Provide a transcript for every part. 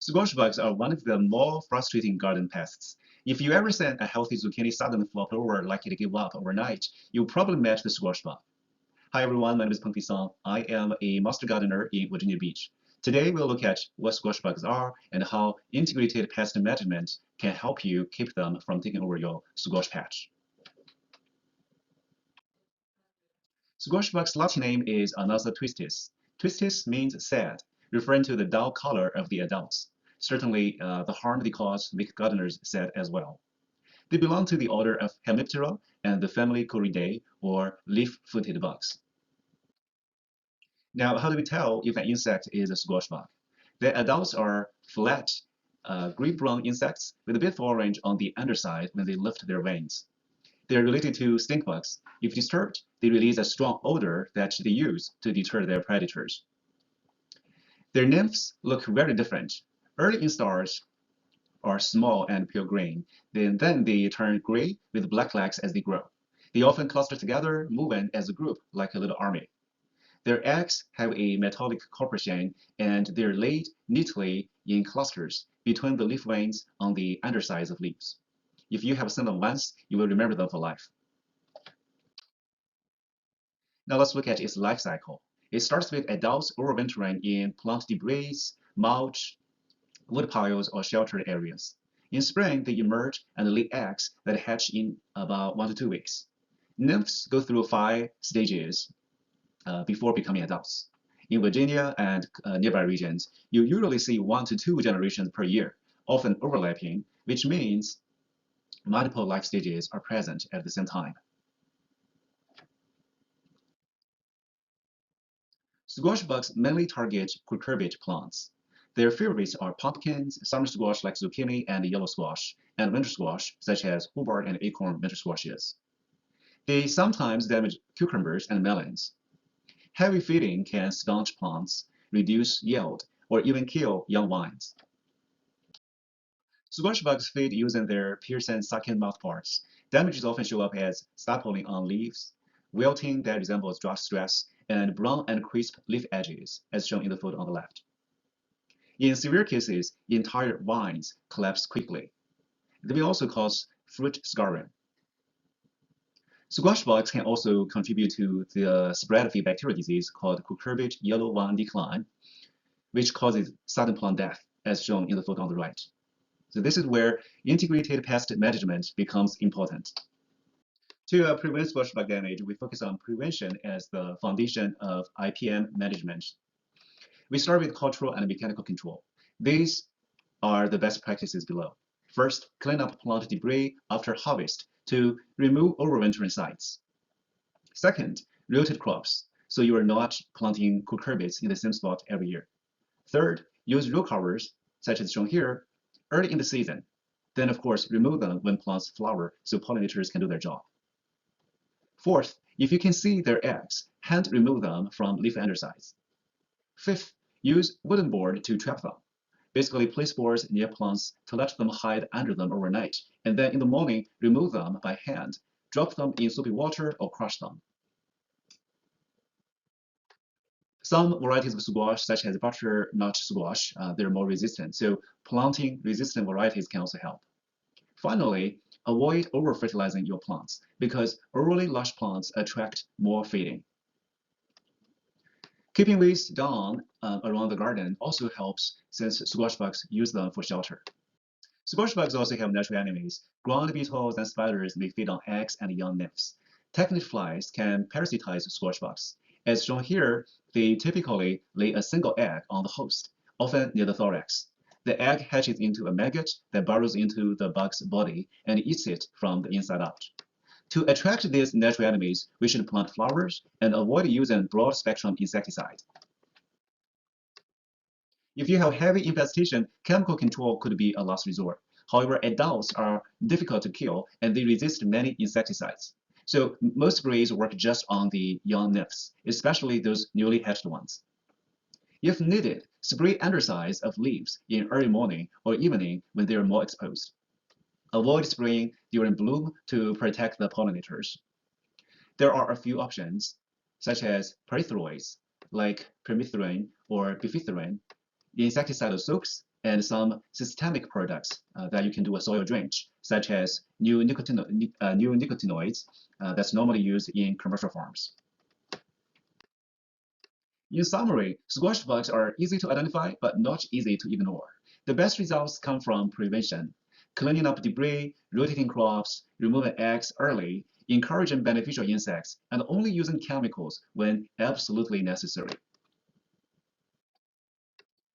Squash bugs are one of the more frustrating garden pests. If you ever seen a healthy zucchini suddenly flop over likely to give up overnight, you probably met the squash bug. Hi everyone, my name is Peng Song. I am a master gardener in Virginia Beach. Today we'll look at what squash bugs are and how integrated pest management can help you keep them from taking over your squash patch. Squash bug's Latin name is Anasa tristis. Tristis means sad, referring to the dull color of the adults. Certainly, the harm they cause make gardeners sad as well. They belong to the order of Hemiptera and the family Coridae, or leaf-footed bugs. Now, how do we tell if an insect is a squash bug? The adults are flat, gray-brown insects with a bit of orange on the underside when they lift their wings. They are related to stink bugs. If disturbed, they release a strong odor that they use to deter their predators. Their nymphs look very different. Early instars are small and pale green. Then they turn gray with black legs as they grow. They often cluster together, moving as a group like a little army. Their eggs have a metallic copper sheen, and they're laid neatly in clusters between the leaf veins on the undersides of leaves. If you have seen them once, you will remember them for life. Now let's look at its life cycle. It starts with adults overwintering in plant debris, mulch, wood piles, or sheltered areas. In spring, they emerge and lay eggs that hatch in about 1 to 2 weeks. Nymphs go through 5 stages before becoming adults. In Virginia and nearby regions, you usually see 1 to 2 generations per year, often overlapping, which means multiple life stages are present at the same time. Squash bugs mainly target cucurbit plants. Their favorites are pumpkins, summer squash like zucchini and yellow squash, and winter squash such as Hubbard and acorn winter squashes. They sometimes damage cucumbers and melons. Heavy feeding can staunch plants, reduce yield, or even kill young vines. Squash bugs feed using their piercing sucking mouthparts. Damages often show up as stapling on leaves, wilting that resembles drought stress, and brown and crisp leaf edges, as shown in the photo on the left. In severe cases, entire vines collapse quickly. They may also cause fruit scarring. Squash bugs can also contribute to the spread of a bacterial disease called cucurbit yellow vine decline, which causes sudden plant death, as shown in the photo on the right. So this is where integrated pest management becomes important. To prevent squash bug damage, we focus on prevention as the foundation of IPM management. We start with cultural and mechanical control. These are the best practices below. First, clean up plant debris after harvest to remove overwintering sites. Second, rotate crops, so you are not planting cucurbits in the same spot every year. Third, use row covers, such as shown here, early in the season. Then, of course, remove them when plants flower so pollinators can do their job. Fourth, if you can see their eggs, hand remove them from leaf undersides. Fifth, use wooden board to trap them. Basically, place boards near plants to let them hide under them overnight, and then in the morning, remove them by hand. Drop them in soapy water or crush them. Some varieties of squash, such as butternut squash, they're more resistant, so planting resistant varieties can also help. Finally, avoid over-fertilizing your plants because early lush plants attract more feeding. Keeping weeds down around the garden also helps since squash bugs use them for shelter. Squash bugs also have natural enemies. Ground beetles and spiders may feed on eggs and young nymphs. Technid flies can parasitize squash bugs. As shown here, they typically lay a single egg on the host, often near the thorax. The egg hatches into a maggot that burrows into the bug's body and eats it from the inside out. To attract these natural enemies, we should plant flowers and avoid using broad-spectrum insecticide. If you have heavy infestation, chemical control could be a last resort. However, adults are difficult to kill and they resist many insecticides. So most sprays work just on the young nymphs, especially those newly hatched ones. If needed, spray undersides of leaves in early morning or evening when they are more exposed. Avoid spraying during bloom to protect the pollinators. There are a few options, such as pyrethroids, like permethrin or bifenthrin, insecticidal soaps, and some systemic products that you can do a soil drainage, such as neonicotinoids that's normally used in commercial farms. In summary, squash bugs are easy to identify, but not easy to ignore. The best results come from prevention, cleaning up debris, rotating crops, removing eggs early, encouraging beneficial insects, and only using chemicals when absolutely necessary.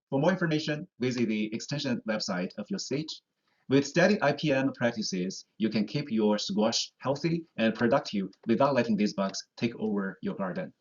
For more information, visit the extension website of your state. With steady IPM practices, you can keep your squash healthy and productive without letting these bugs take over your garden.